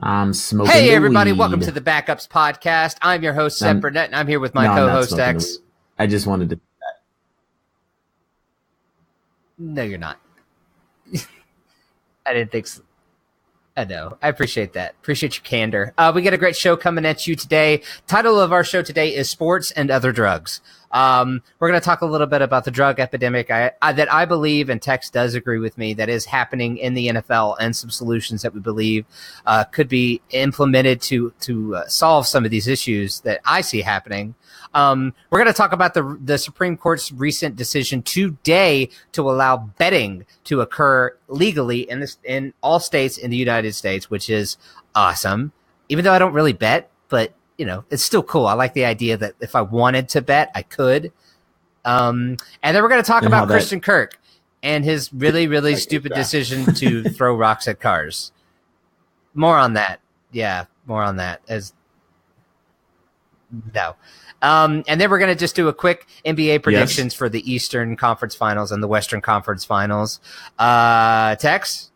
I'm smoking. Hey, the everybody. weed. Welcome to the Backups Podcast. I'm your host, Seb Burnett, and I'm here with my co-host, Tex. I just wanted to do that. No, you're not. I didn't think so. I know. I appreciate that. Appreciate your candor. We got a great show coming at you today. Title of our show today is Sports and Other Drugs. We're going to talk a little bit about the drug epidemic that I believe, and Tex does agree with me, that is happening in the NFL, and some solutions that we believe could be implemented to solve some of these issues that I see happening. We're going to talk about the Supreme Court's recent decision today to allow betting to occur legally in all states in the United States, which is awesome. Even though I don't really bet, but it's still cool. I like the idea that if I wanted to bet, I could. And then we're going to talk about Christian Kirk and his really, really stupid decision to throw rocks at cars. More on that. Yeah, more on that. And then we're going to just do a quick NBA predictions for the Eastern Conference Finals and the Western Conference Finals. Tex?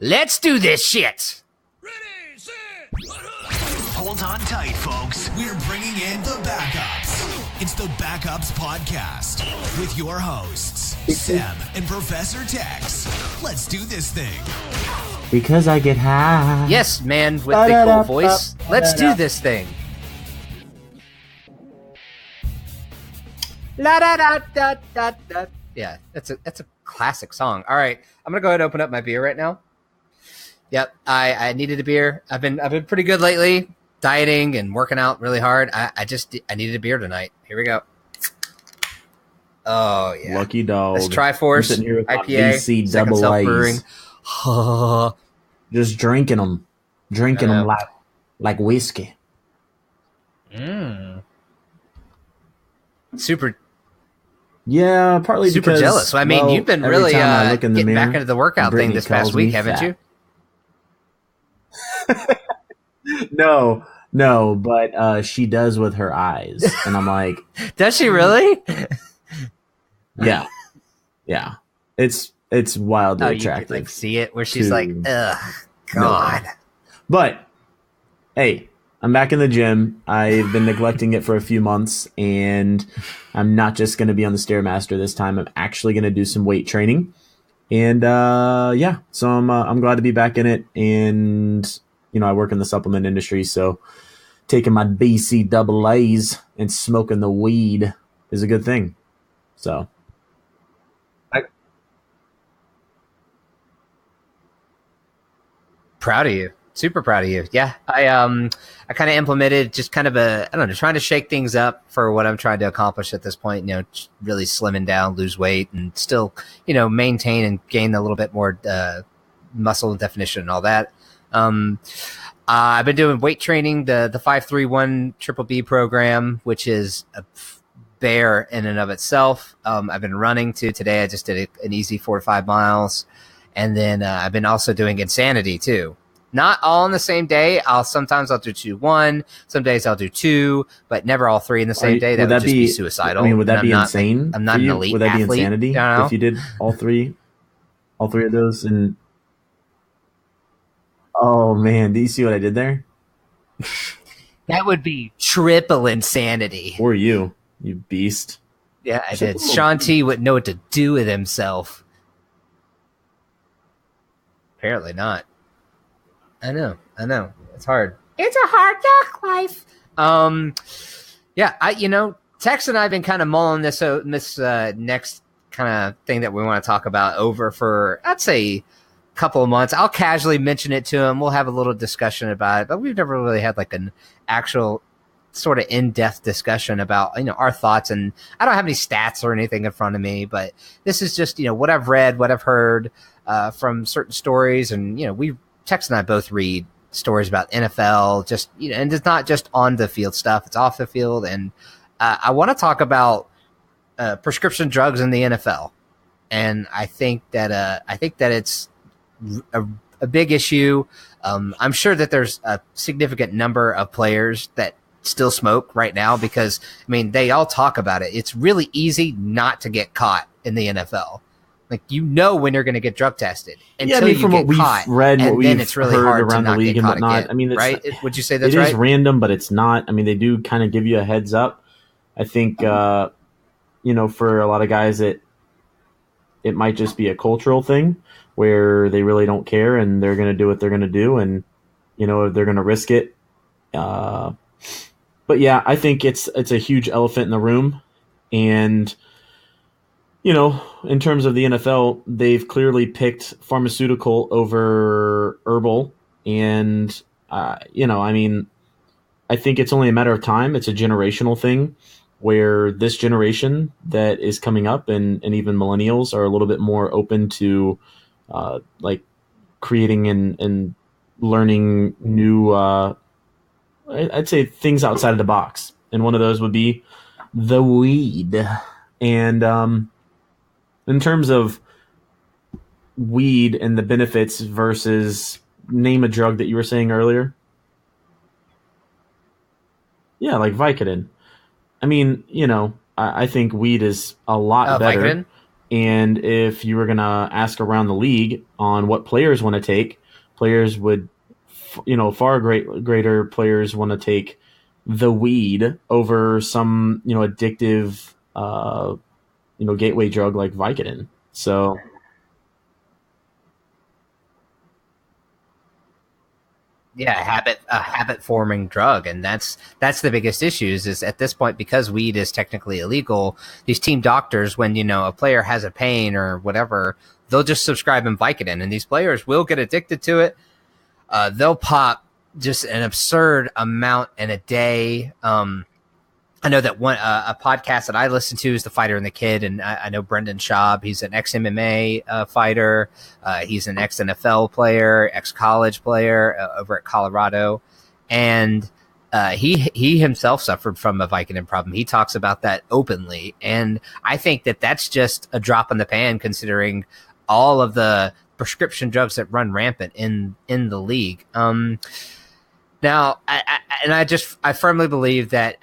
Let's do this shit! Ready, set, hold on tight, folks. We're bringing in the Backups. It's the Backups Podcast with your hosts, Seb and Professor Tex. Let's do this thing. Because I get high. Yes, man, with the cool voice. Let's do this thing. La da da da da da. Yeah, that's a classic song. All right, I'm gonna go ahead and open up my beer right now. Yep, I needed a beer. I've been pretty good lately, dieting and working out really hard. I needed a beer tonight. Here we go. Oh yeah, lucky dog. It's Triforce IPA, BC Second Self Brewing. Just drinking them like whiskey. Super. Yeah, partly super because, jealous. I mean, you've been really getting back into the workout thing this past week, haven't you? No, but she does with her eyes, and I'm like, does she really? Yeah. It's wildly attractive. You could, see it where she's like, ugh, God. No. But hey, I'm back in the gym. I've been neglecting it for a few months, and I'm not just going to be on the Stairmaster this time. I'm actually going to do some weight training, and so I'm glad to be back in it. And I work in the supplement industry, so taking my BC double A's and smoking the weed is a good thing. So. Proud of you. Super proud of you. Yeah. I kind of implemented just kind of trying to shake things up for what I'm trying to accomplish at this point, really slimming down, lose weight, and still, maintain and gain a little bit more muscle and definition and all that. I've been doing weight training, the 531 Triple B program, which is a bear in and of itself. I've been running too. Today I just did an easy 4 to 5 miles. And then I've been also doing Insanity too. Not all on the same day. Sometimes I'll do 2-1. Some days I'll do 2, but never all 3 in the same day. That would just be suicidal. I mean, would that be insane? I'm not an elite athlete. Would that be insanity if you did all three of those? And oh man, do you see what I did there? That would be triple insanity. Or you beast. Yeah, I did. Sean T wouldn't know what to do with himself. Apparently not. I know. It's hard. It's a hard knock life. Tex and I have been kind of mulling this next kind of thing that we want to talk about over for, I'd say, a couple of months. I'll casually mention it to him. We'll have a little discussion about it, but we've never really had like an actual sort of in-depth discussion about, our thoughts. And I don't have any stats or anything in front of me, but this is just, what I've read, what I've heard from certain stories. And, Tex and I both read stories about NFL, just, and it's not just on the field stuff, it's off the field. And I want to talk about prescription drugs in the NFL. And I think that it's a big issue. I'm sure that there's a significant number of players that still smoke right now because, they all talk about it. It's really easy not to get caught in the NFL. Like, you know when you're going to get drug tested until yeah, I mean, from you what get we've caught, read, and what then we've it's really heard hard to around the not league get and caught whatnot. again. I mean, right? Would you say that's it right? is random, but it's not. I mean, they do kind of give you a heads up. I think for a lot of guys, it might just be a cultural thing where they really don't care and they're going to do what they're going to do, and they're going to risk it. But yeah, I think it's a huge elephant in the room, and in terms of the NFL, they've clearly picked pharmaceutical over herbal, and I mean, I think it's only a matter of time. It's a generational thing where this generation that is coming up, and even millennials, are a little bit more open to like creating and learning new I'd say things outside of the box, and one of those would be the weed. And in terms of weed and the benefits versus, name a drug that you were saying earlier. Yeah, like Vicodin. I mean, I think weed is a lot better. Vicodin? And if you were going to ask around the league on what players want to take, players would, far greater players want to take the weed over some, addictive, gateway drug like Vicodin. So, Yeah, a habit forming drug, and that's the biggest issue. Is at this point, because weed is technically illegal, these team doctors, when a player has a pain or whatever, they'll just subscribe him Vicodin, and these players will get addicted to it. They'll pop just an absurd amount in a day. I know that one a podcast that I listen to is The Fighter and the Kid, and I know Brendan Schaub. He's an ex-MMA fighter. He's an ex-NFL player, ex-college player over at Colorado, and he himself suffered from a Vicodin problem. He talks about that openly, and I think that that's just a drop in the pan, considering all of the prescription drugs that run rampant in the league. Now, I firmly believe that,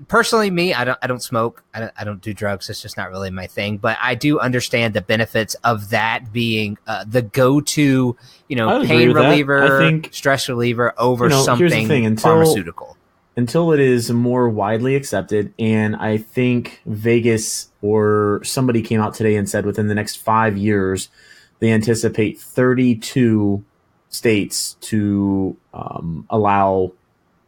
personally, I don't smoke. I don't do drugs. It's just not really my thing. But I do understand the benefits of that being the go-to, pain reliever, stress reliever over something pharmaceutical. Until it is more widely accepted, and I think Vegas or somebody came out today and said within the next 5 years, they anticipate 32 states to allow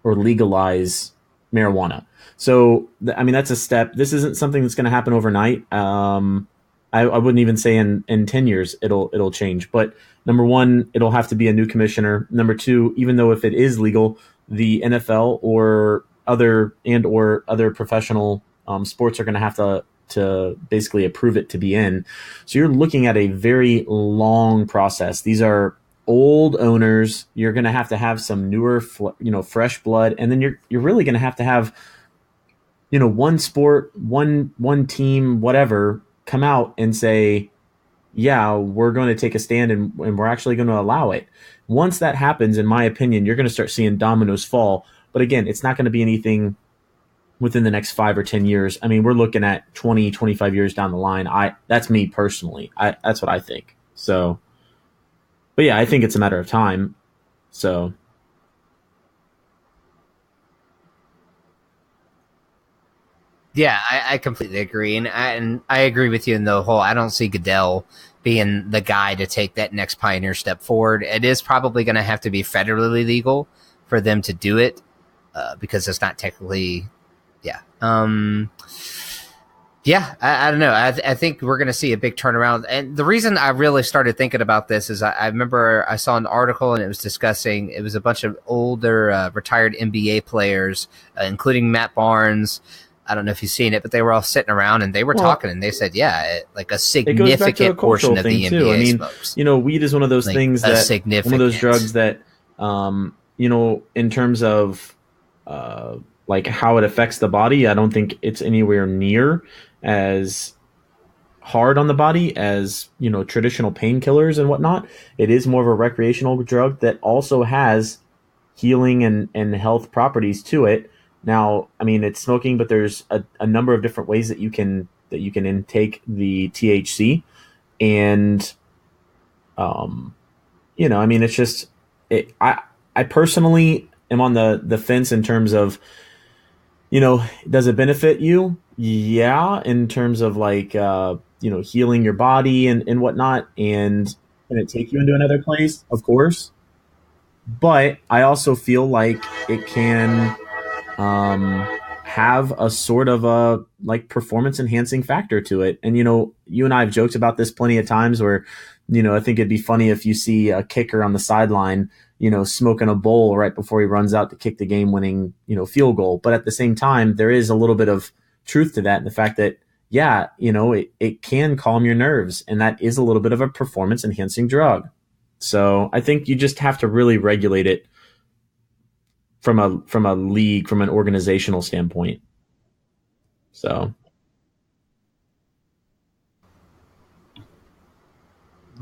or legalize marijuana. So, I mean, that's a step. This isn't something that's going to happen overnight. I wouldn't even say in 10 years it'll change. But number one, it'll have to be a new commissioner. Number two, even though if it is legal, the NFL or other professional sports are going to have to basically approve it to be in. So you're looking at a very long process. These are old owners. You're going to have some newer, fresh blood, and then you're really going to have, one sport, one team, whatever, come out and say, yeah, we're going to take a stand and we're actually going to allow it. Once that happens, in my opinion, you're going to start seeing dominoes fall. But again, it's not going to be anything within the next 5 or 10 years. I mean, we're looking at 20, 25 years down the line. That's me personally. That's what I think. So, but yeah, I think it's a matter of time. So. Yeah, I completely agree. And I agree with you in the whole, I don't see Goodell being the guy to take that next pioneer step forward. It is probably going to have to be federally legal for them to do it, because it's not technically, yeah. Yeah, I don't know. I think we're going to see a big turnaround. And the reason I really started thinking about this is I remember I saw an article and it was discussing, it was a bunch of older retired NBA players, including Matt Barnes. I don't know if you've seen it, but they were all sitting around and they were talking, and they said, like a significant portion of the NBA smokes. Weed is one of those things that, one of those drugs that, in terms of like how it affects the body, I don't think it's anywhere near as hard on the body as, traditional painkillers and whatnot. It is more of a recreational drug that also has healing and health properties to it. Now, I mean, it's smoking, but there's a number of different ways that you can intake the THC. And, I mean, it's just, I personally am on the fence in terms of, does it benefit you? Yeah, in terms of like, healing your body and whatnot. And can it take you into another place? Of course. But I also feel like it can have a sort of a like performance enhancing factor to it. And you and I have joked about this plenty of times where, I think it'd be funny if you see a kicker on the sideline, smoking a bowl right before he runs out to kick the game winning, field goal. But at the same time, there is a little bit of truth to that, and the fact that, yeah, it can calm your nerves, and that is a little bit of a performance enhancing drug. So I think you just have to really regulate it from a league, from an organizational standpoint. So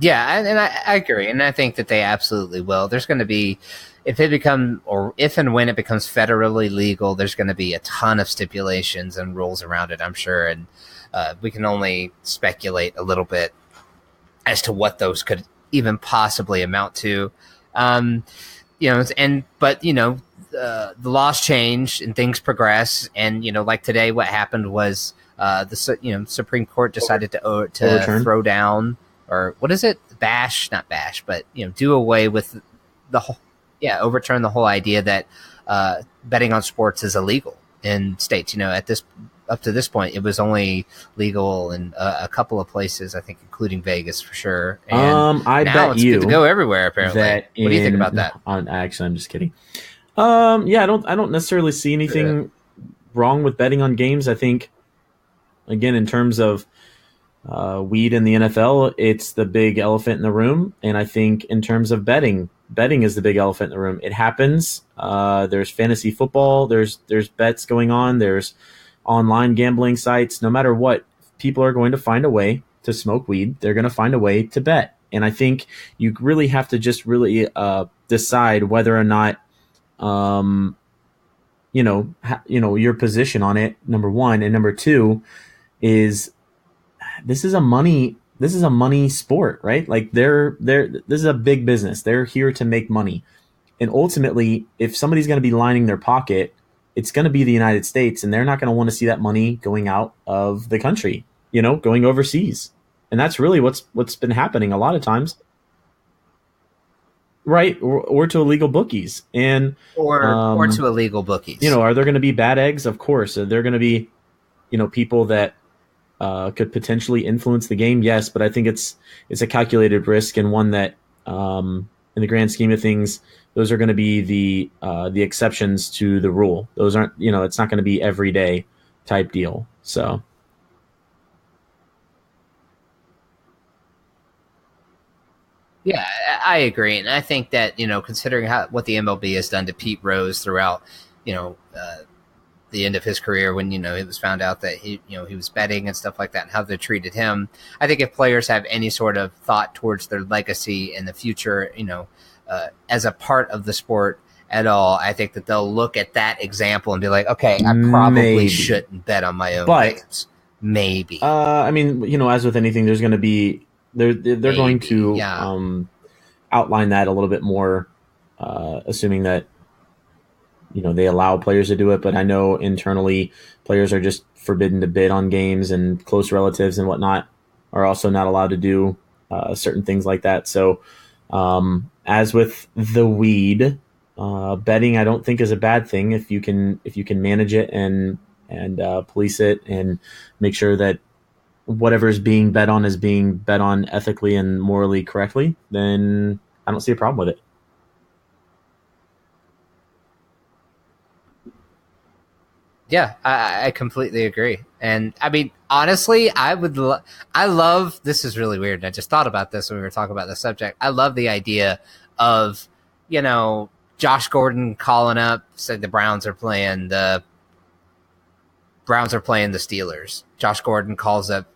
Yeah, and I agree, and I think that they absolutely will. There's going to be, if and when it becomes federally legal, there's going to be a ton of stipulations and rules around it, I'm sure, and we can only speculate a little bit as to what those could even possibly amount to. The laws change and things progress, and like today, what happened was the Supreme Court decided to Overturn. throw down. Or what is it? Not bash, but do away with the whole, overturn the whole idea that betting on sports is illegal in states. Up to this point, it was only legal in a couple of places, I think, including Vegas for sure. And I now bet it's you good to go everywhere. Apparently, what do you think about that? Actually, I'm just kidding. I don't necessarily see anything wrong with betting on games. I think, again, in terms of weed in the NFL, it's the big elephant in the room. And I think in terms of betting is the big elephant in the room. It happens. There's fantasy football. There's bets going on. There's online gambling sites. No matter what, people are going to find a way to smoke weed. They're going to find a way to bet. And I think you really have to just really decide whether or not, your position on it, number one. And number two is, this is a money sport, right? Like this is a big business. They're here to make money. And ultimately, if somebody's going to be lining their pocket, it's going to be the United States, and they're not going to want to see that money going out of the country, going overseas. And that's really what's been happening a lot of times. Right. Or to illegal bookies. And or to illegal bookies. Are there going to be bad eggs? Of course. Are there going to be, people that could potentially influence the game? Yes, but I think it's a calculated risk, and one that, in the grand scheme of things, those are going to be the exceptions to the rule. Those aren't, it's not going to be everyday type deal. So. Yeah, I agree, and I think that considering what the MLB has done to Pete Rose throughout, the end of his career, when it was found out that he was betting and stuff like that, and how they treated him, I think if players have any sort of thought towards their legacy in the future, as a part of the sport at all, I think that they'll look at that example and be like, okay, I probably shouldn't bet on my own games. Maybe. I mean, as with anything, there's going to be. They're going to outline that a little bit more, assuming that they allow players to do it. But I know internally players are just forbidden to bid on games, and close relatives and whatnot are also not allowed to do certain things like that. So as with the weed, betting I don't think is a bad thing if you can manage it and police it and make sure that whatever is being bet on is being bet on ethically and morally correctly, then I don't see a problem with it. Yeah, I completely agree. And I mean, honestly, I love, this is really weird. I just thought about this when we were talking about the subject. I love the idea of, Josh Gordon calling up, said the Browns are playing the Steelers. Josh Gordon calls up,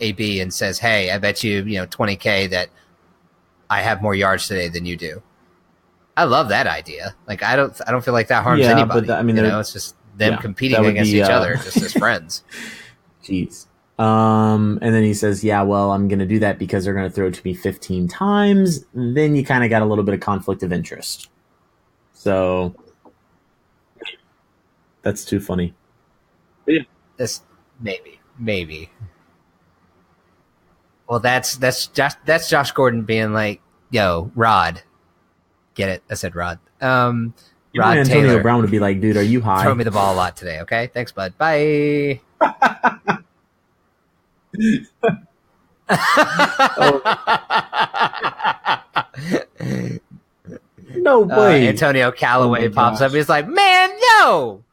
AB and says, hey, I bet you, $20K that I have more yards today than you do. I love that idea. Like, I don't feel like that harms anybody. But it's just them competing against each other just as friends. Jeez. And then he says, yeah, well, I'm going to do that because they're going to throw it to me 15 times. Then you kind of got a little bit of conflict of interest. So that's too funny. Yeah. This maybe. Well, that's Josh Gordon being like, "Yo, Rod, get it?" I said, "Rod." Rod Antonio Taylor. Brown would be like, "Dude, are you high? Throw me the ball a lot today, okay? Thanks, bud. Bye." No way. Antonio Callaway pops up. He's like, "Man, no,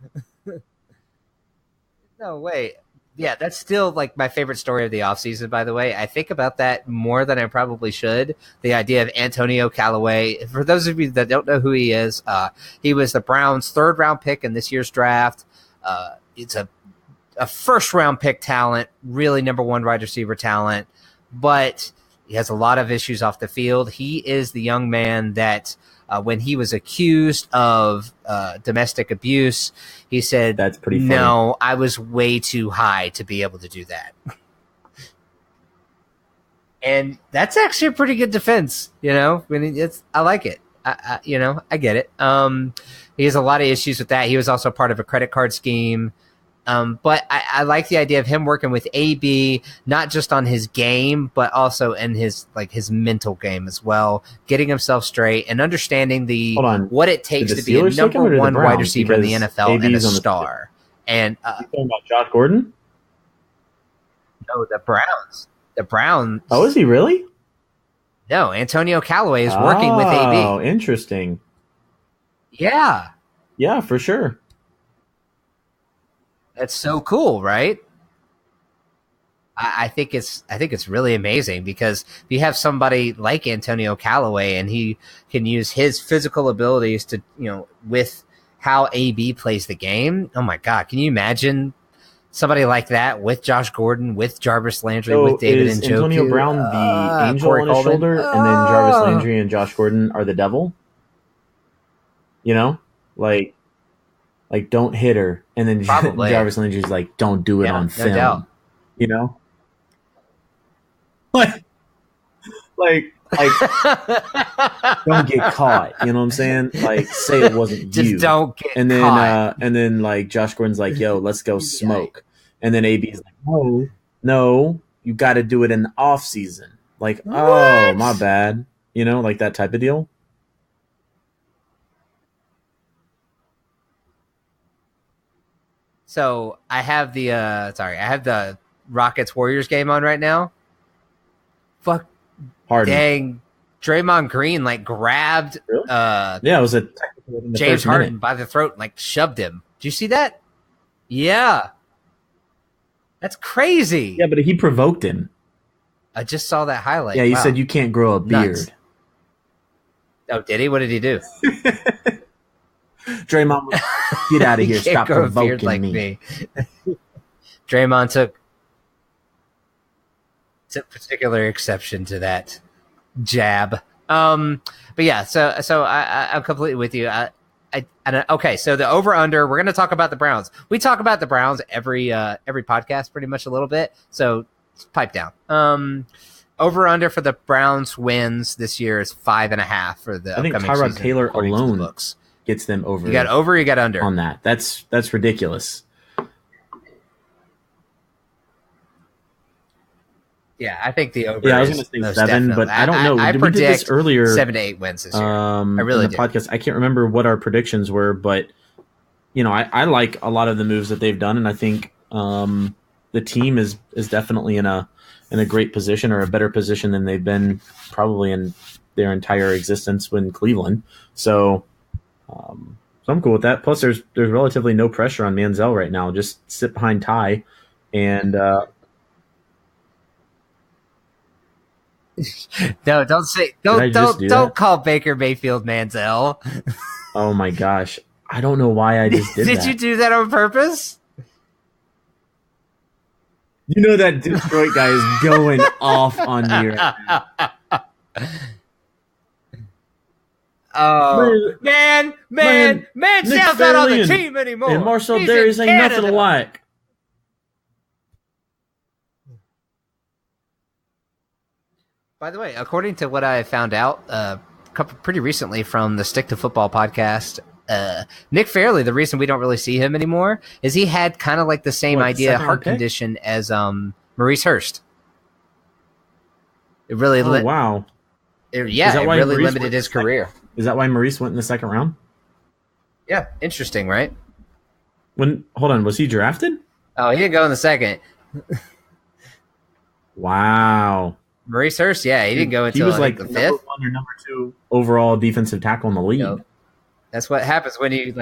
no way." Yeah, that's still like my favorite story of the offseason, by the way. I think about that more than I probably should. The idea of Antonio Callaway. For those of you that don't know who he is, he was the Browns' third-round pick in this year's draft. It's a first-round pick talent, really number one wide receiver talent, but he has a lot of issues off the field. He is the young man that when he was accused of domestic abuse, he said, "That's pretty funny. No, I was way too high to be able to do that." And that's actually a pretty good defense, you know. I mean, I like it. I get it. He has a lot of issues with that. He was also part of a credit card scheme. But I like the idea of him working with AB, not just on his game, but also in his mental game as well, getting himself straight and understanding what it takes to be a number one wide receiver in the NFL and a star. And you talking about Josh Gordon? No, the Browns. The Browns. Oh, is he really? No, Antonio Callaway is working with AB. Oh, interesting. Yeah. Yeah, for sure. That's so cool, right? I think it's really amazing because if you have somebody like Antonio Callaway and he can use his physical abilities to, with how AB plays the game. Oh my God. Can you imagine somebody like that with Josh Gordon, with Jarvis Landry, with David Njoku? Is Antonio Brown the angel Corey on his Coleman shoulder, and then Jarvis Landry and Josh Gordon are the devil? Like don't hit her, and then Jarvis Landry's like, don't do it on film. Doubt. Like don't get caught. You know what I'm saying? Like, say it wasn't you. Just don't get caught. And then like Josh Gordon's like, yo, let's go smoke. And then AB's like, no, you got to do it in the off season. Like, what? Oh, my bad. Like that type of deal. So I have the Rockets Warriors game on right now. Fuck. Harden. Dang. Draymond Green grabbed really? It was a James Harden by the throat and shoved him. Did you see that? Yeah. That's crazy. Yeah, but he provoked him. I just saw that highlight. Yeah, he said you can't grow a beard. Nuts. Oh, did he? What did he do? Draymond, get out of here. Stop provoking me. Draymond took particular exception to that jab. But yeah, so I'm completely with you. Okay, so the over under. We're going to talk about the Browns. We talk about the Browns every podcast, pretty much a little bit. So pipe down. Over under for the Browns wins this year is 5.5 for the. I think upcoming Tyrod season, Taylor according alone to the books. Gets them over. You got over. You got under on that. That's ridiculous. Yeah, I think the over. Yeah, I was going to say 7, definitely. But I don't know. I Did predict we did this earlier 7 to 8 wins this year. I really in the podcast. I can't remember what our predictions were, but I like a lot of the moves that they've done, and I think the team is definitely in a great position, or a better position than they've been probably in their entire existence in Cleveland. So I'm cool with that. Plus, there's relatively no pressure on Manziel right now. Just sit behind Ty, and no, don't call Baker Mayfield Manziel. Oh my gosh, I don't know why I just did that. Did you do that on purpose? That Detroit guy is going off on me right now. Oh man, Manziel's not on the team anymore. And Marcel Darius ain't nothing alike. By the way, according to what I found out pretty recently from the Stick to Football podcast, Nick Fairley, the reason we don't really see him anymore is he had kind of like the same heart condition as Maurice Hurst. It really wow. It really limited his career. Is that why Maurice went in the second round? Yeah, interesting, right? Hold on, was he drafted? Oh, he didn't go in the second. Wow. Maurice Hurst, he didn't go until he was like the number fifth. 1 or number 2 overall defensive tackle in the league. Yep. That's what happens when he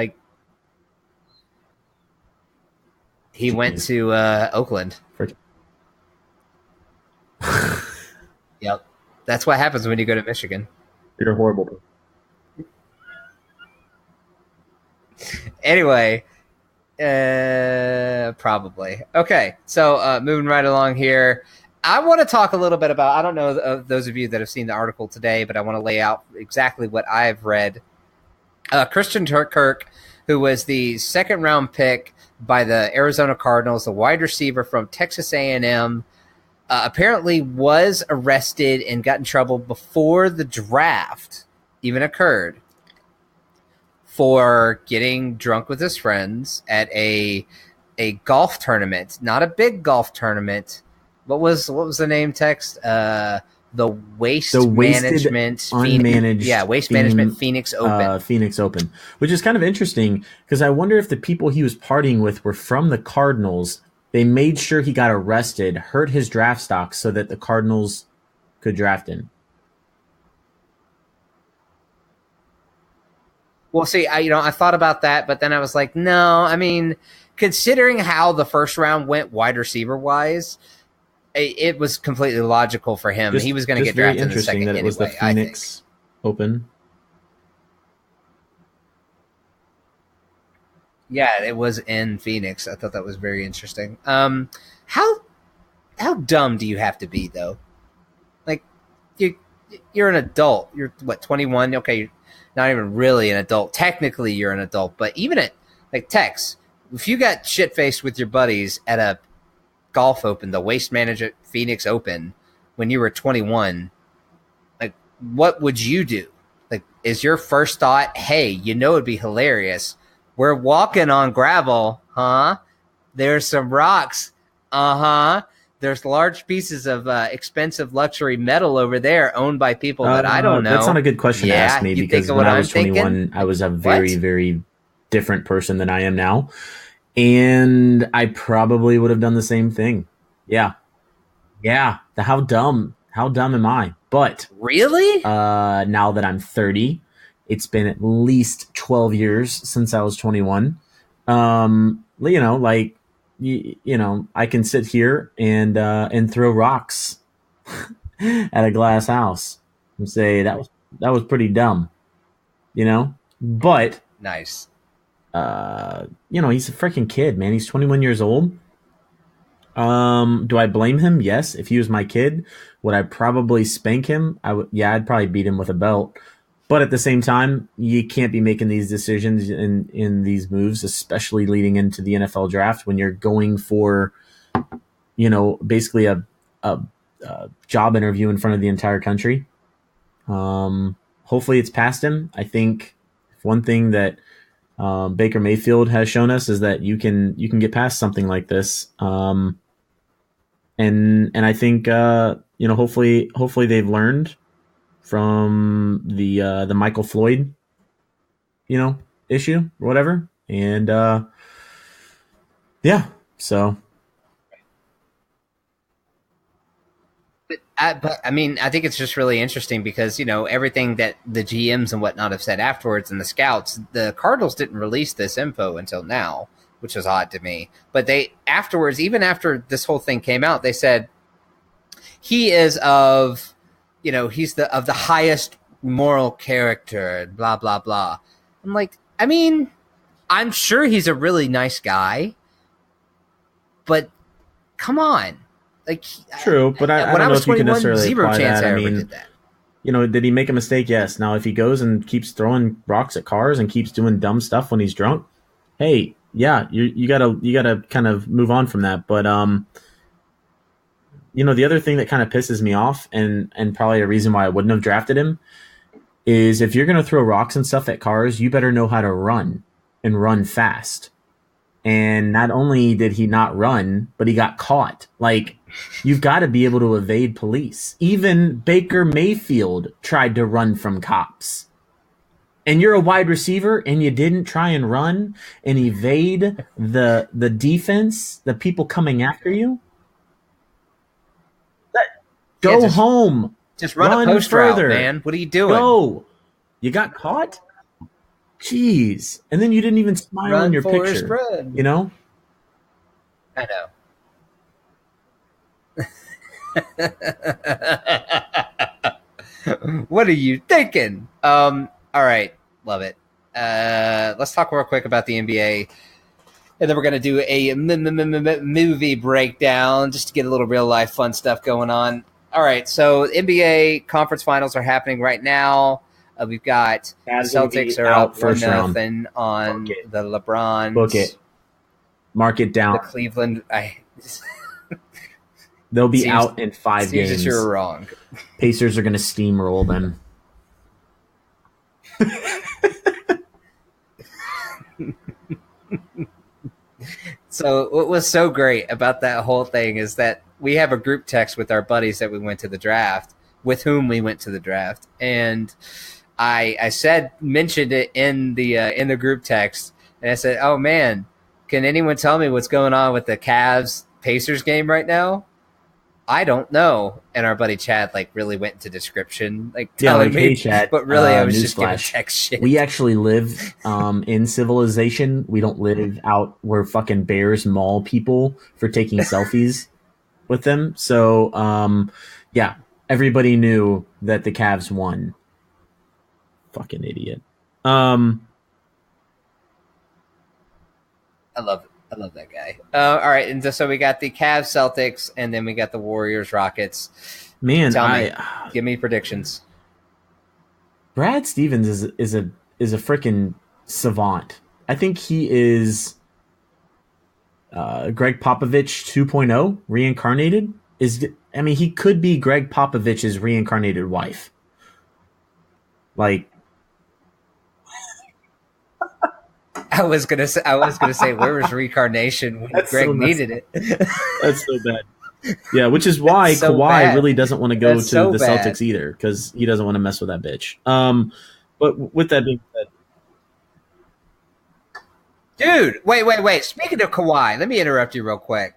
went to Oakland. Yep. That's what happens when you go to Michigan. You're horrible. Anyway, probably. Okay, so moving right along here. I want to talk a little bit about, I don't know those of you that have seen the article today, but I want to lay out exactly what I've read. Christian Kirk, who was the second-round pick by the Arizona Cardinals, the wide receiver from Texas A&M, apparently was arrested and got in trouble before the draft even occurred for getting drunk with his friends at a golf tournament, not a big golf tournament. What was the name, Tex? The Waste Management Phoenix Open. Phoenix Open, which is kind of interesting because I wonder if the people he was partying with were from the Cardinals. They made sure he got arrested, hurt his draft stock so that the Cardinals could draft him. Well, see, I thought about that, but then I was like, no, I mean, considering how the first round went wide receiver wise, it was completely logical for him. He was going to get drafted in the second that it anyway, was the Phoenix Open. Yeah, it was in Phoenix. I thought that was very interesting. How dumb do you have to be, though? Like, you're an adult. You're, 21? Okay, you're not even really an adult. Technically, you're an adult. But even at, Tex, if you got shit-faced with your buddies at a golf open, the Waste Management Phoenix Open, when you were 21, what would you do? Is your first thought, hey, it'd be hilarious. We're walking on gravel, huh? There's some rocks, There's large pieces of expensive luxury metal over there owned by people that I don't know. That's not a good question to ask me because when I was 21, I was a very, very different person than I am now. And I probably would have done the same thing. Yeah. How dumb am I? But really, now that I'm 30, it's been at least 12 years since I was 21. I can sit here and throw rocks at a glass house and say that was pretty dumb, But nice. He's a freaking kid, man. He's 21 years old. Do I blame him? Yes. If he was my kid, would I probably spank him? I'd probably beat him with a belt. But at the same time, you can't be making these decisions in these moves, especially leading into the NFL draft when you're going for, basically a job interview in front of the entire country. Hopefully it's past him. I think one thing that Baker Mayfield has shown us is that you can get past something like this. And I think hopefully they've learned from the Michael Floyd issue or whatever, and so. But I mean, I think it's just really interesting because, everything that the GMs and whatnot have said afterwards and the scouts, the Cardinals didn't release this info until now, which was odd to me. But they afterwards, even after this whole thing came out, they said he is of, he's of the highest moral character, blah, blah, blah. I'm like, I mean, I'm sure he's a really nice guy, but come on. True, but I don't know if you can necessarily apply that. I mean, did that. Did he make a mistake? Yes. Now, if he goes and keeps throwing rocks at cars and keeps doing dumb stuff when he's drunk, hey, yeah, you gotta kind of move on from that. But the other thing that kind of pisses me off, and probably a reason why I wouldn't have drafted him, is if you're going to throw rocks and stuff at cars, you better know how to run and run fast. And not only did he not run, but he got caught. Like, you've got to be able to evade police. Even Baker Mayfield tried to run from cops. And you're a wide receiver, and you didn't try and run and evade the defense, the people coming after you? Go home. Just run a post further, route, man. What are you doing? Go. You got caught? Jeez. And then you didn't even smile in your picture. Run. You know? I know. What are you thinking? All right. Love it. Let's talk real quick about the NBA. And then we're going to do a movie breakdown just to get a little real life fun stuff going on. All right. So NBA conference finals are happening right now. We've got Celtics are up 1-0 on the LeBron. Book it. Mark it down. The Cleveland. They'll be out in 5 games. Seems that you're wrong. Pacers are going to steamroll them. So what was so great about that whole thing is that we have a group text with our buddies that we went to the draft, with whom we went to the draft, and I mentioned it in the group text, and I said, "Oh man, can anyone tell me what's going on with the Cavs Pacers game right now?" I don't know. And our buddy Chad really went into description, telling me, hey, Chad, but really I was just giving text shit. We actually live in civilization. We don't live out where fucking bears maul people for taking selfies with them. So yeah, everybody knew that the Cavs won. Fucking idiot. I love that guy. All right, and so we got the Cavs, Celtics, and then we got the Warriors, Rockets. Man, give me predictions. Brad Stevens is a freaking savant. I think he is Greg Popovich 2.0 reincarnated. He could be Greg Popovich's reincarnated wife. I was gonna say, where was reincarnation when Greg needed it? That's so bad. Yeah, which is why Kawhi really doesn't want to go to the Celtics either, because he doesn't want to mess with that bitch. But with that being said, dude, wait. Speaking of Kawhi, let me interrupt you real quick.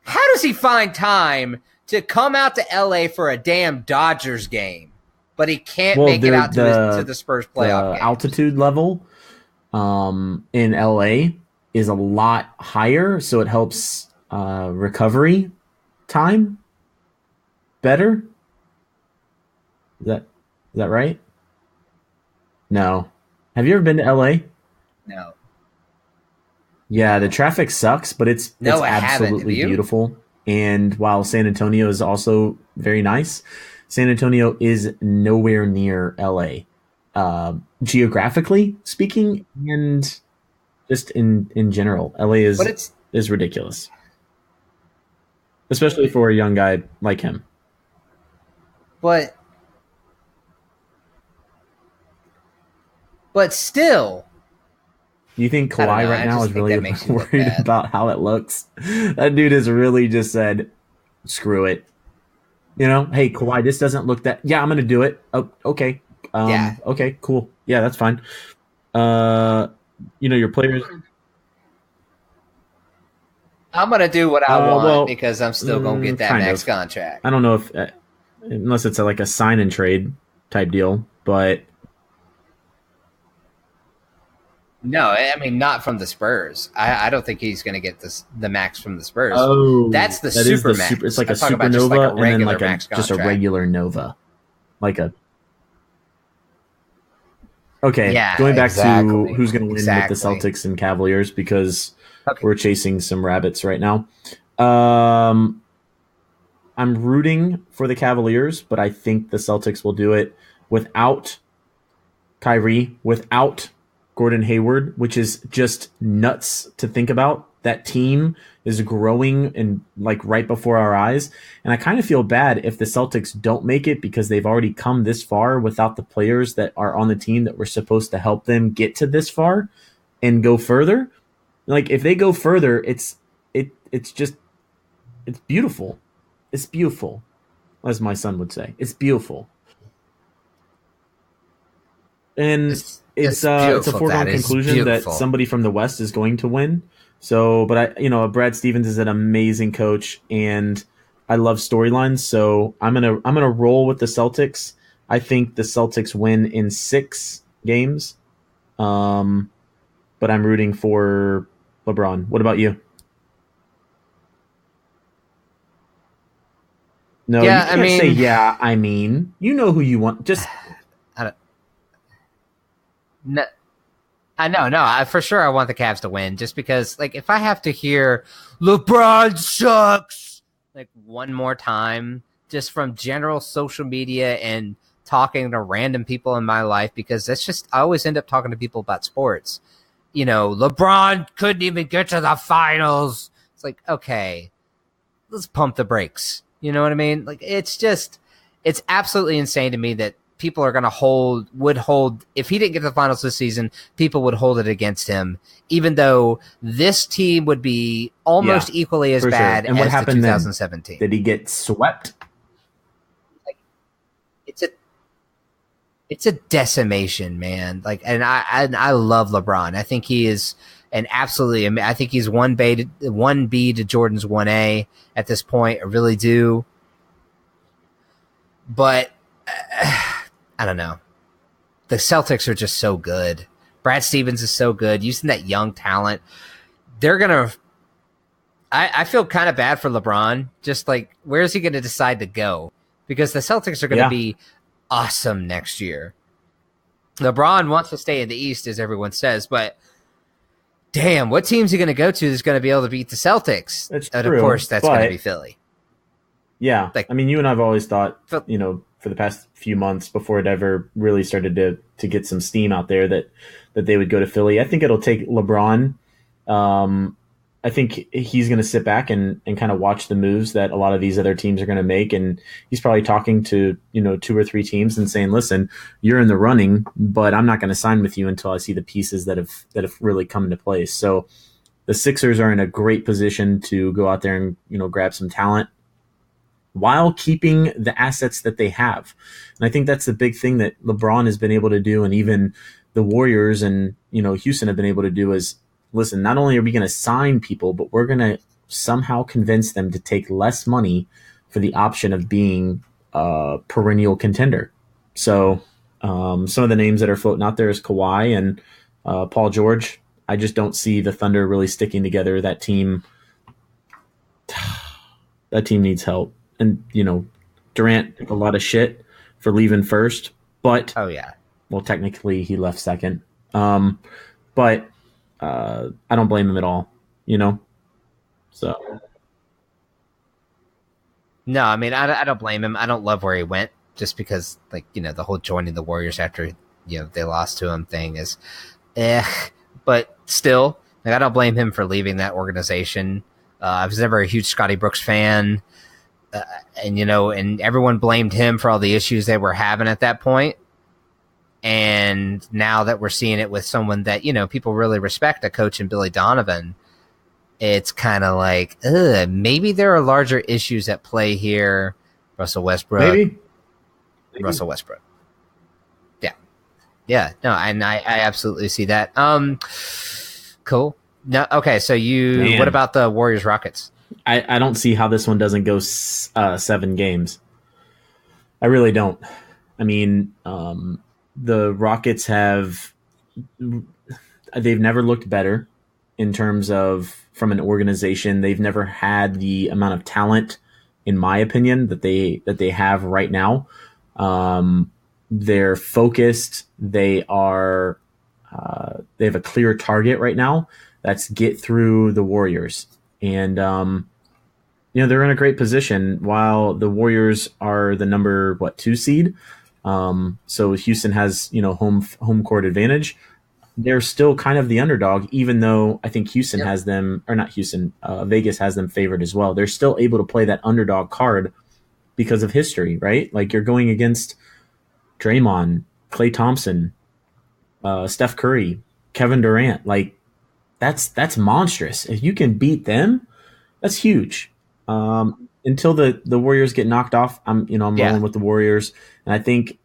How does he find time to come out to LA for a damn Dodgers game, but he can't make it out to the Spurs playoff game? Altitude level in LA is a lot higher, so it helps recovery time better. Is that right? No. Have you ever been to LA? No. Yeah, the traffic sucks, but it's absolutely beautiful. And while San Antonio is also very nice, San Antonio is nowhere near LA. Geographically speaking, and just in general, LA is ridiculous, especially for a young guy like him. But still, you think Kawhi right now is really worried about how it looks? That dude has really just said, "Screw it." Hey, Kawhi, this doesn't look that. Yeah, I'm gonna do it. Oh, okay. Yeah. Okay, cool. Yeah, that's fine. Your players. I'm going to do what I want because I'm still going to get that max contract. I don't know if, unless it's like a sign and trade type deal, but. No, not from the Spurs. I don't think he's going to get the max from the Spurs. Oh, that's the super max. It's like a supernova and then just a regular nova. Okay, yeah, going back to who's going to win with the Celtics and Cavaliers, because we're chasing some rabbits right now. I'm rooting for the Cavaliers, but I think the Celtics will do it without Kyrie, without Gordon Hayward, which is just nuts to think about. that team is growing and like right before our eyes. And I kind of feel bad if the Celtics don't make it because they've already come this far without the players that are on the team that were supposed to help them get to this far and go further. Like if they go further, it's beautiful. It's beautiful, as my son would say. It's beautiful. And it's a foregone conclusion that somebody from the West is going to win. So, but Brad Stevens is an amazing coach, and I love storylines. So I'm gonna roll with the Celtics. I think the Celtics win in 6 games. But I'm rooting for LeBron. What about you? No, yeah, you can't say yeah. I mean, you know who you want. Just no. I for sure I want the Cavs to win just because like if I have to hear LeBron sucks like one more time just from general social media and talking to random people in my life because that's just I always end up talking to people about sports. You know, LeBron couldn't even get to the finals. It's like, okay, let's pump the brakes. You know what I mean? Like it's absolutely insane to me that people are going to would hold, if he didn't get to the finals this season, people would hold it against him, even though this team would be almost equally as bad and what as happened the 2017. Did he get swept? Like, it's a decimation, man. Like, and I love LeBron. I think he is I think he's 1B to Jordan's 1A at this point. I really do. But I don't know. The Celtics are just so good. Brad Stevens is so good. Using that young talent. They're going to... I feel kind of bad for LeBron. Just like, where is he going to decide to go? Because the Celtics are going to be awesome next year. LeBron wants to stay in the East, as everyone says, but damn, what team's he going to go to that's going to be able to beat the Celtics? That's and true, of course, that's going to be Philly. Yeah. Like, I mean, you and I have always thought, for the past few months before it ever really started to get some steam out there that they would go to Philly. I think it'll take LeBron. I think he's going to sit back and kind of watch the moves that a lot of these other teams are going to make. And he's probably talking to, 2 or 3 teams and saying, listen, you're in the running, but I'm not going to sign with you until I see the pieces that have really come into place. So the Sixers are in a great position to go out there and, grab some talent while keeping the assets that they have. And I think that's the big thing that LeBron has been able to do, and even the Warriors and, Houston have been able to do is, listen, not only are we going to sign people, but we're going to somehow convince them to take less money for the option of being a perennial contender. So some of the names that are floating out there is Kawhi and Paul George. I just don't see the Thunder really sticking together. That team needs help. And, Durant took a lot of shit for leaving first, but well, technically he left second. But I don't blame him at all, So no, I mean I don't blame him. I don't love where he went just because, like, the whole joining the Warriors after they lost to him thing is, but still, like, I don't blame him for leaving that organization. I was never a huge Scotty Brooks fan. And everyone blamed him for all the issues they were having at that point. And now that we're seeing it with someone that, people really respect, a coach in Billy Donovan, it's kind of like, maybe there are larger issues at play here. Russell Westbrook. Maybe. Russell Westbrook. Yeah. Yeah. No, and I absolutely see that. Cool. No, okay, so what about the Warriors Rockets? I don't see how this one doesn't go 7 games. I really don't. I mean, the Rockets they've never looked better in terms of from an organization. They've never had the amount of talent, in my opinion, that they have right now. They're focused. They have a clear target right now. That's get through the Warriors. And, they're in a great position while the Warriors are the number 2 seed. So Houston has, home court advantage. they're still kind of the underdog, even though I think Houston Yep. has them, or not Houston, Vegas has them favored as well. They're still able to play that underdog card because of history, right? Like you're going against Draymond, Klay Thompson, Steph Curry, Kevin Durant. Like that's monstrous. If you can beat them, that's huge. Until the Warriors get knocked off, I'm rolling with the Warriors, and I think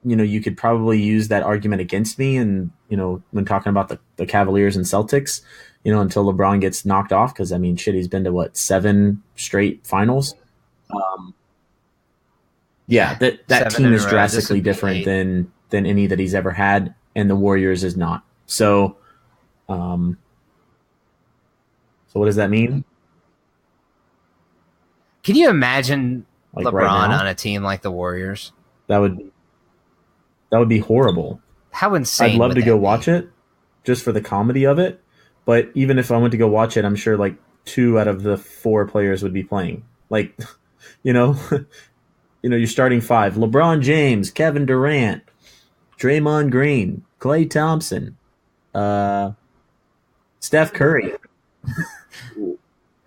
you could probably use that argument against me, and when talking about the Cavaliers and Celtics, until LeBron gets knocked off, because I mean, shit, he's been to 7 straight finals. That team is drastically different than any that he's ever had, and the Warriors is not. So, so what does that mean? Can you imagine Like LeBron right now? on a team like the Warriors? That would be horrible. How insane! I'd love would to that go be? watch it just for the comedy of it. But even if I went to go watch it, I'm sure like 2 out of the 4 players would be playing. Like, your starting 5: LeBron James, Kevin Durant, Draymond Green, Klay Thompson, Steph Curry.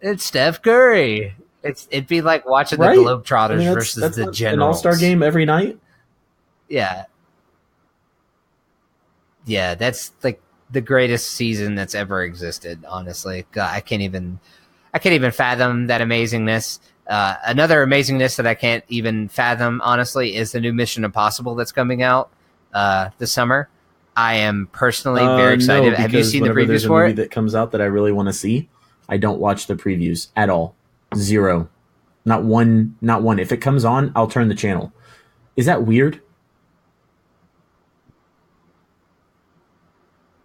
It's Steph Curry. It'd be like watching Right? the Globetrotters I mean, versus the an Generals. all-star game every night. Yeah. Yeah, that's like the greatest season that's ever existed, honestly. God, I can't even fathom that amazingness. Another amazingness that I can't even fathom, honestly, is the new Mission Impossible that's coming out this summer. I am personally very excited. No, Have you seen the whenever previews there's a for movie it? that comes out that I really want to see, I don't watch the previews at all. 0. Not one. If it comes on, I'll turn the channel. Is that weird?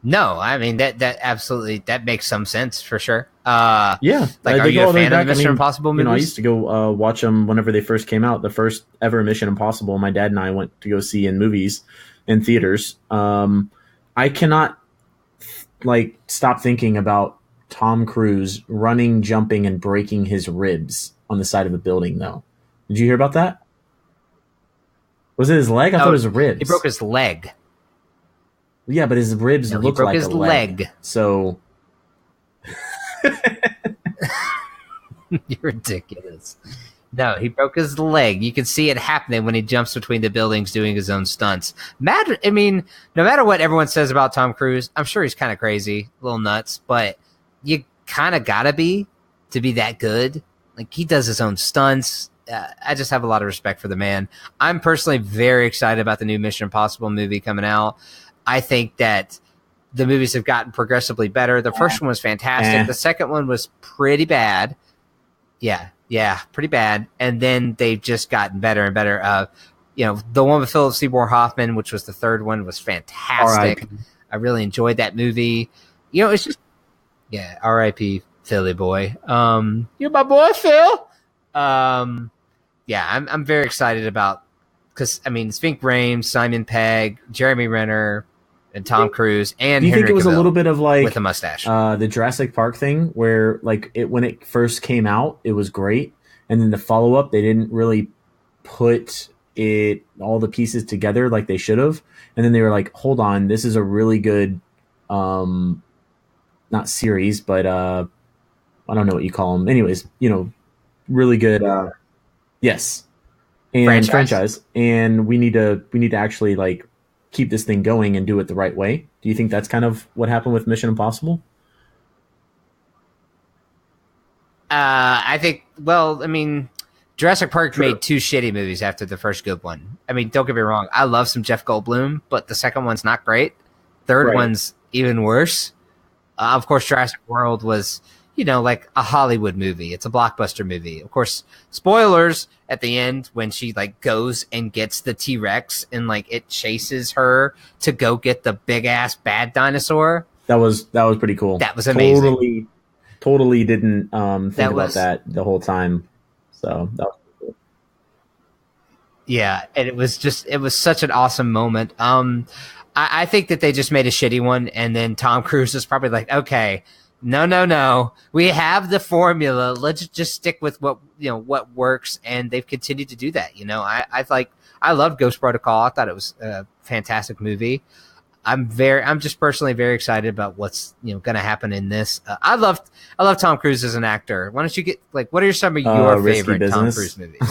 No, I mean that absolutely that makes some sense for sure. Yeah. Like, are you a fan of the Mission Impossible movies? I used to go watch them whenever they first came out. The first ever Mission Impossible, my dad and I went to go see in movies, in theaters. I cannot stop thinking about Tom Cruise running, jumping, and breaking his ribs on the side of a building, though. Did you hear about that? Was it his leg? I thought it was ribs. He broke his leg. Yeah, but his ribs No, he look broke like his a leg. leg. So You're ridiculous. No, he broke his leg. You can see it happening when he jumps between the buildings doing his own stunts. No matter what everyone says about Tom Cruise, I'm sure he's kind of crazy, a little nuts, but you kind of gotta be to be that good. Like, he does his own stunts. I just have a lot of respect for the man. I'm personally very excited about the new Mission Impossible movie coming out. I think that the movies have gotten progressively better. The first one was fantastic. The second one was pretty bad. Yeah, pretty bad. And then they've just gotten better and better. The one with Philip Seymour Hoffman, which was the third one, was fantastic. R.I.P. I really enjoyed that movie. It's just, R.I.P. Philly boy. You're my boy, Phil. I'm very excited about, because it's Ving Rhames, Simon Pegg, Jeremy Renner, and Tom Cruise, and do you Henry think it was Cavill a little bit of with a mustache? the Jurassic Park thing, where when it first came out, it was great, and then the follow up, they didn't really put all the pieces together like they should have, and then they were like, hold on, this is a really good, not series, but I don't know what you call them. Anyways, really good. Yes, and franchise, and we need to actually keep this thing going and do it the right way. Do you think that's kind of what happened with Mission Impossible? I think, Jurassic Park made 2 shitty movies after the first good one. Don't get me wrong, I love some Jeff Goldblum, but the second one's not great. Third one's even worse. Of course, Jurassic World was, like a Hollywood movie. It's a blockbuster movie. Of course, spoilers at the end when she goes and gets the T-Rex and it chases her to go get the big ass bad dinosaur. That was pretty cool. That was amazing. Totally didn't think about that the whole time. So that was cool. Yeah, and it was such an awesome moment. I think that they just made a shitty one, and then Tom Cruise is probably like, okay, no, we have the formula. Let's just stick with what works, and they've continued to do that. I loved Ghost Protocol. I thought it was a fantastic movie. I'm just personally very excited about what's going to happen in this. I love Tom Cruise as an actor. Why don't you get what are some of your favorite Tom Cruise movies?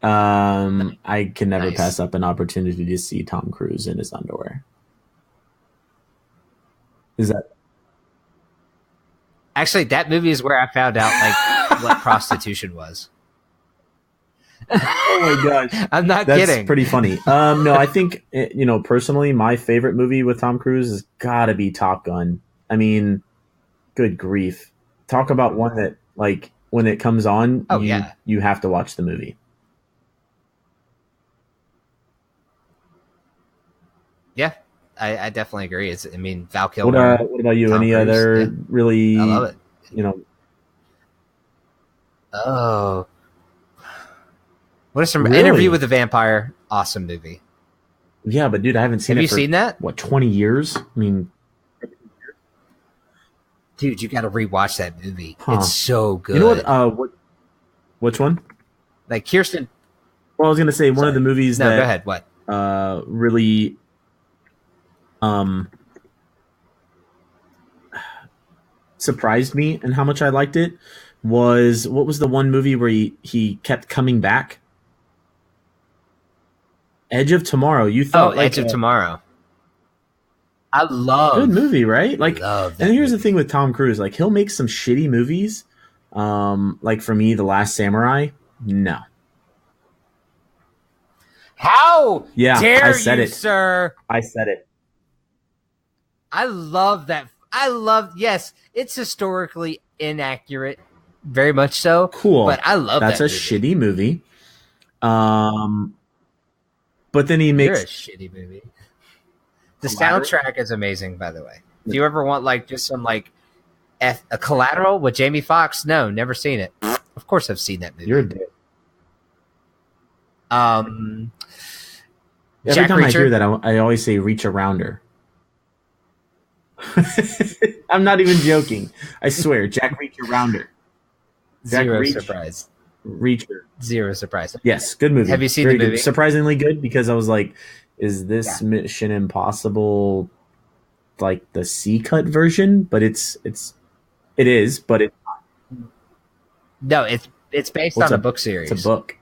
I can never Nice. pass up an opportunity to see Tom Cruise in his underwear. Is that Actually, that movie is where I found out what prostitution was. Oh my gosh. I'm not That's kidding. pretty funny. No, I think, personally, my favorite movie with Tom Cruise has got to be Top Gun. I mean, good grief. Talk about one that, when it comes on, you have to watch the movie. Yeah, I definitely agree. Val Kilmer. What about you? Tom Any Cruise, other really, I love it. Oh. What is some Really? Interview with the Vampire? Awesome movie. Yeah, but dude, I haven't seen Have it you for, seen that? 20 years? I mean, Dude, you got to rewatch that movie. Huh. It's so good. you know what? Which one? Like Kirsten. Well, I was going to say one of the movies No, that go ahead. What? really surprised me and how much I liked it was, what was the one movie where he kept coming back? Edge of Tomorrow. You thought Edge of Tomorrow. I love good movie, right? love that and here's the movie. thing with Tom Cruise, he'll make some shitty movies. For me, The Last Samurai, no. How Yeah, dare I said you, it. sir? I said it. I love that. Yes, it's historically inaccurate, very much so. Cool. But I love That's that a movie. shitty movie. But then he You're makes a shitty movie. The Collateral? soundtrack is amazing, by the way. If you ever want just some a Collateral with Jamie Foxx, no, never seen it. Of course, I've seen that movie. You're a dick. Every Every time I hear that, I always say reach around her. I'm not even joking. I swear, Jack Reach around her. Jack Zero Reach. surprise. Reach her. Zero surprise. Yes, good movie. Have you seen Very the movie? Good. Surprisingly good, because I was like, is this Mission Impossible the C-cut version? But it is, but it No, it's based on a book series. It's a book.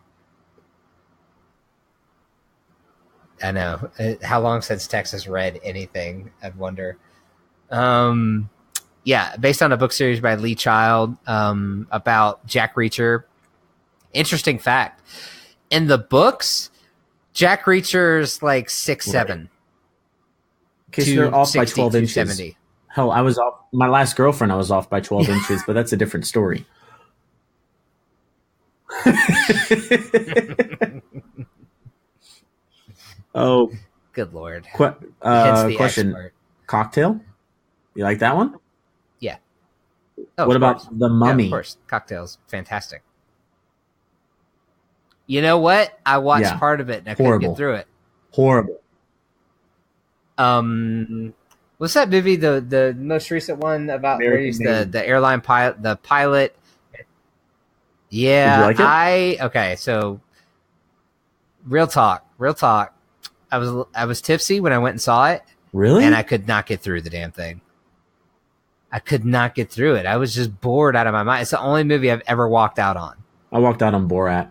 I know. How long since Tex has read anything? I'd wonder. Yeah, based on a book series by Lee Child about Jack Reacher. Interesting fact. In the books, Jack Reacher's 6'7". Okay, so they're off by 12 inches. 270. Hell, I was off. My last girlfriend, I was off by 12 inches, but that's a different story. Oh, Good Lord. Hence the question. expert. Cocktail? You like that one? Yeah. Oh, What of about course. The Yeah, Mummy? of course. Cocktails. Fantastic. You know what? I watched part of it and I couldn't Horrible. get through it. Horrible. What's that movie? The most recent one about where he's the airline pilot, the pilot. Yeah, Did you like it? okay. So, real talk. I was tipsy when I went and saw it, Really? and I could not get through the damn thing. I could not get through it. I was just bored out of my mind. It's the only movie I've ever walked out on. I walked out on Borat.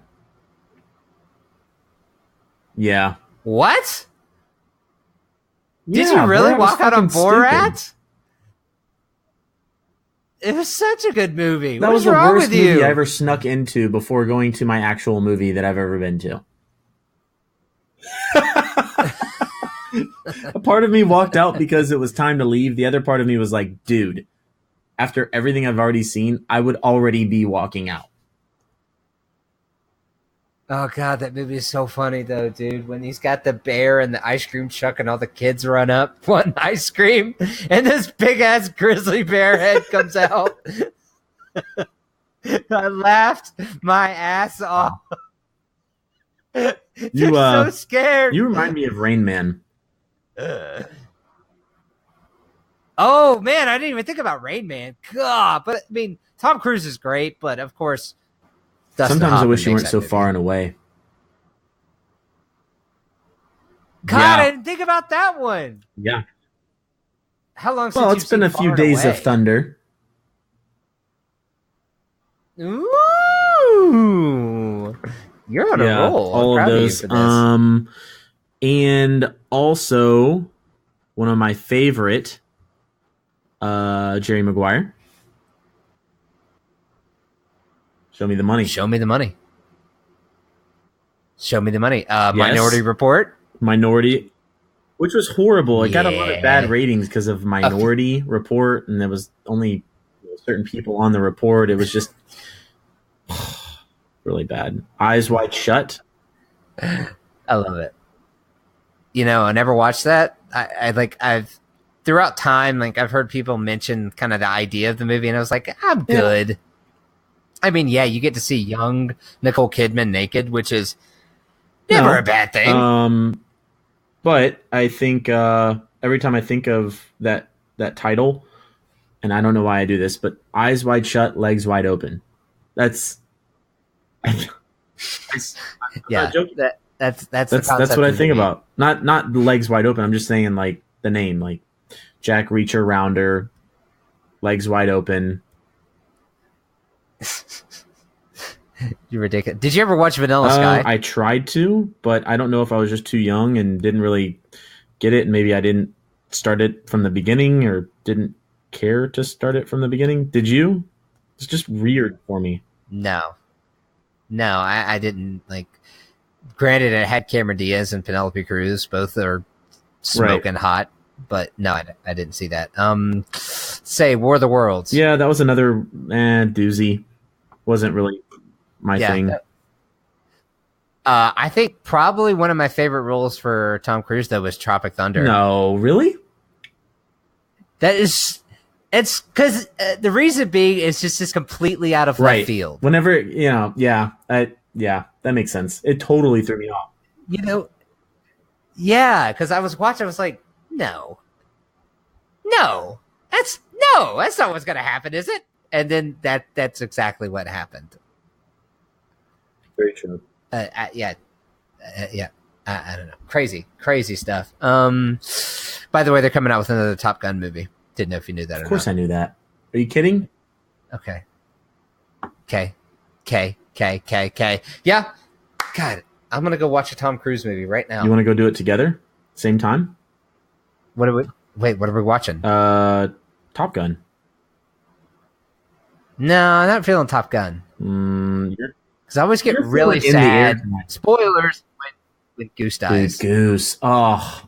Yeah. What? Did Yeah, you really Borat was walk out on fucking Borat? stupid. It was such a good movie. That What was is the wrong worst with you? movie I ever snuck into before going to my actual movie that I've ever been to. A part of me walked out because it was time to leave. The other part of me was like, dude, after everything I've already seen, I would already be walking out. Oh god, that movie is so funny though, dude. When he's got the bear and the ice cream truck and all the kids run up, want ice cream, and this big ass grizzly bear head comes out. I laughed my ass off. You so scared. You remind me of Rain Man. Oh man, I didn't even think about Rain Man. God, but I mean, Tom Cruise is great, but of course, Dustin Sometimes I Hoffman wish you makes weren't that so movie. far and away. God, Yeah. I didn't think about that one. Yeah. How long since Well, you've it's been seen a few Far and days Away? of thunder. Ooh. You're on a roll. I'm all of proud those. you for this. And also one of my favorite, Jerry Maguire. Show me the money. Show me the money. Show me the money. Minority Report. Minority, which was horrible. It got a lot of bad Yeah. ratings because of Minority Report, and there was only certain people on the report. It was just really bad. Eyes Wide Shut. I love it. You know, I never watched that. I've throughout time, like I've heard people mention kind of the idea of the movie, and I was like, I'm good. Yeah. I mean, yeah, you get to see young Nicole Kidman naked, which is never a bad thing. But I think every time I think of that title, and I don't know why I do this, but Eyes Wide Shut, Legs Wide Open. That's yeah. That's what I think about. Not Legs Wide Open. I'm just saying like the name, like Jack Reacher Rounder, Legs Wide Open. You're ridiculous. Did you ever watch Vanilla Sky? I tried to, but I don't know if I was just too young and didn't really get it. And maybe I didn't start it from the beginning or didn't care to start it from the beginning. Did you? It's just weird for me. No, I didn't. Like, granted, it had Cameron Diaz and Penelope Cruz. Both are smoking hot. But no, I didn't see that. Say War of the Worlds. Yeah, that was another doozy. Wasn't really my thing. I think probably one of my favorite roles for Tom Cruise though was Tropic Thunder. No, really? It's because the reason being is just completely out of left field. Whenever that makes sense. It totally threw me off. You know, yeah, because I was watching, I was like, no, that's not what's gonna happen, is it? And then that's exactly what happened. Very true. I don't know. Crazy stuff. By the way, they're coming out with another Top Gun movie. Didn't know if you knew that or not. Of course I knew that. Are you kidding? Okay. K. Yeah. God, I'm going to go watch a Tom Cruise movie right now. You want to go do it together? Same time? What are we watching? Top Gun. No, I'm not feeling Top Gun. Because I always get really sad. Spoilers when Goose dies. Dude, Goose. Oh.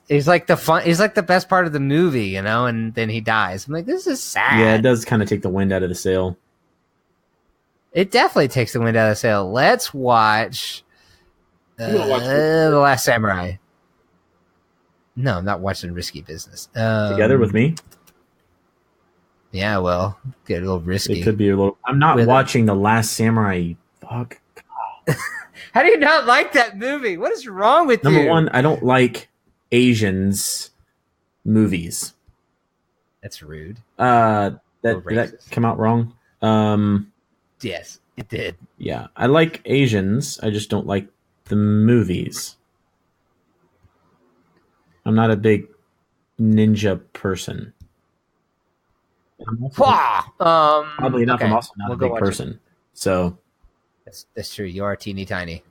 He's like the best part of the movie, you know, and then he dies. I'm like, this is sad. Yeah, it does kind of take the wind out of the sail. It definitely takes the wind out of the sail. Let's watch The Last Samurai. No, I'm not watching Risky Business. Together with me? Yeah, well, get a little risky. It could be a little. I'm not watching The Last Samurai. Fuck. How do you not like that movie? What is wrong with you? Number one, I don't like Asians movies. That's rude. Did that come out wrong? Yes, it did. Yeah, I like Asians. I just don't like the movies. I'm not a big ninja person. Probably enough. Okay. I'm also not a big person. So that's true. You are teeny tiny.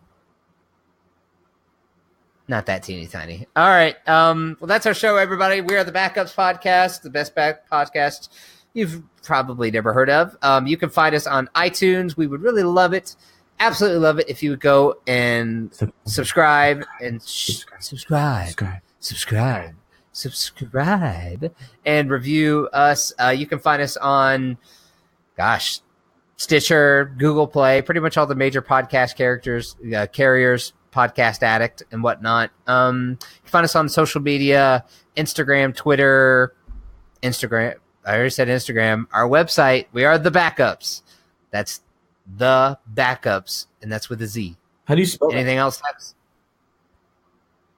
Not that teeny tiny. All right. Well, that's our show, everybody. We are the Backups Podcast, the best back podcast you've probably never heard of. You can find us on iTunes. We would really love it. Absolutely love it if you would go and subscribe and subscribe and review us. You can find us on, Stitcher, Google Play, pretty much all the major podcast carriers, Podcast Addict, and whatnot. You can find us on social media, Instagram, Twitter, I already said Instagram. Our website, we are the Backups. That's the Backups, and that's with a Z. How do you spell anything else?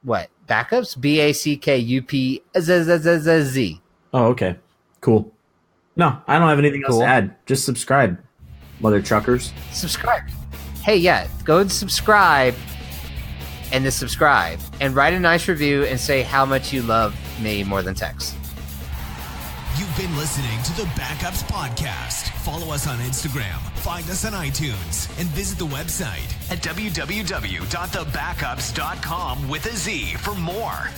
What? Backups? BACKUP-Z. Oh, okay. Cool. No, I don't have anything else to add. Just subscribe, mother truckers. Subscribe. Hey, yeah, go and subscribe and to subscribe and write a nice review and say how much you love me more than Tex. You've been listening to the Backups Podcast. Follow us on Instagram, find us on iTunes, and visit the website at www.thebackups.com with a Z for more.